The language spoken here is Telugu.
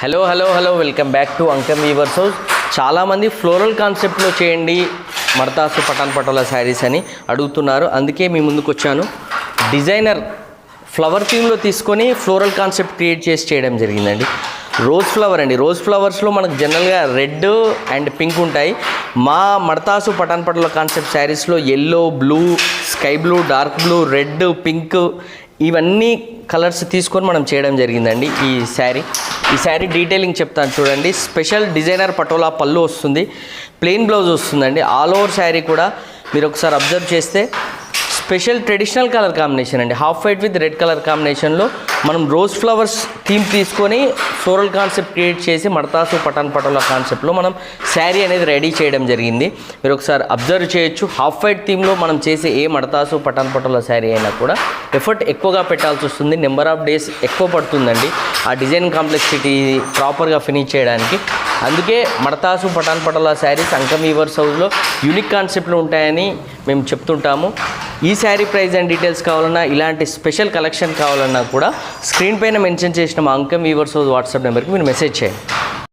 Hello welcome back to Ankam weavers house. చాలామంది ఫ్లోరల్ కాన్సెప్ట్లో చేయండి మడతాసు పటాన్ పటోలా శారీస్ అని అడుగుతున్నారు. అందుకే మీ ముందుకు వచ్చాను. డిజైనర్ ఫ్లవర్ థీమ్లో తీసుకొని ఫ్లోరల్ కాన్సెప్ట్ క్రియేట్ చేసి చేయడం జరిగిందండి. రోజ్ ఫ్లవర్ అండి. రోజ్ ఫ్లవర్స్లో మనకు జనరల్గా రెడ్ అండ్ పింక్ ఉంటాయి. మా మడతాసు పటాన్ పటోలా కాన్సెప్ట్ శారీస్లో yellow, blue, sky blue, dark blue, red, pink ఇవన్నీ కలర్స్ తీసుకొని మనం చేయడం జరిగిందండి. ఈ శారీ డీటెయిలింగ్ చెప్తాను చూడండి. స్పెషల్ డిజైనర్ పటోలా పళ్ళు వస్తుంది, ప్లెయిన్ బ్లౌజ్ వస్తుందండి. ఆల్ ఓవర్ శారీ కూడా మీరు ఒకసారి అబ్జర్వ్ చేస్తే స్పెషల్ ట్రెడిషనల్ కలర్ కాంబినేషన్ అండి. Half white with red colour కాంబినేషన్లో మనం రోజ్ ఫ్లవర్స్ థీమ్ తీసుకొని ఫ్లోరల్ కాన్సెప్ట్ క్రియేట్ చేసి మడతాసు పటాన్ పటోలా కాన్సెప్ట్లో మనం శారీ అనేది రెడీ చేయడం జరిగింది. మీరు ఒకసారి అబ్జర్వ్ చేయొచ్చు. హాఫ్ వైట్ థీమ్లో మనం చేసే ఏ మడతాసు పటాన్ పటోలా శారీ అయినా కూడా ఎఫర్ట్ ఎక్కువగా పెట్టాల్సి వస్తుంది. నెంబర్ ఆఫ్ డేస్ ఎక్కువ పడుతుందండి ఆ డిజైన్ కాంప్లెక్సిటీ ప్రాపర్గా ఫినిష్ చేయడానికి. అందుకే మడతాసు పటాన్ పటోలా శారీస్ అంకం వీవర్స్ హౌస్లో యూనిక్ కాన్సెప్ట్లు ఉంటాయని మేము చెప్తుంటాము. ఈ శారీ ప్రైస్ అండ్ డీటెయిల్స్ కావాలన్నా, ఇలాంటి స్పెషల్ కలెక్షన్ కావాలన్నా కూడా స్క్రీన్ పైన మెన్షన్ చేసిన మా అంకం వీవర్స్ హౌస్ వాట్సాప్ నెంబర్కి మీరు మెసేజ్ చేయండి.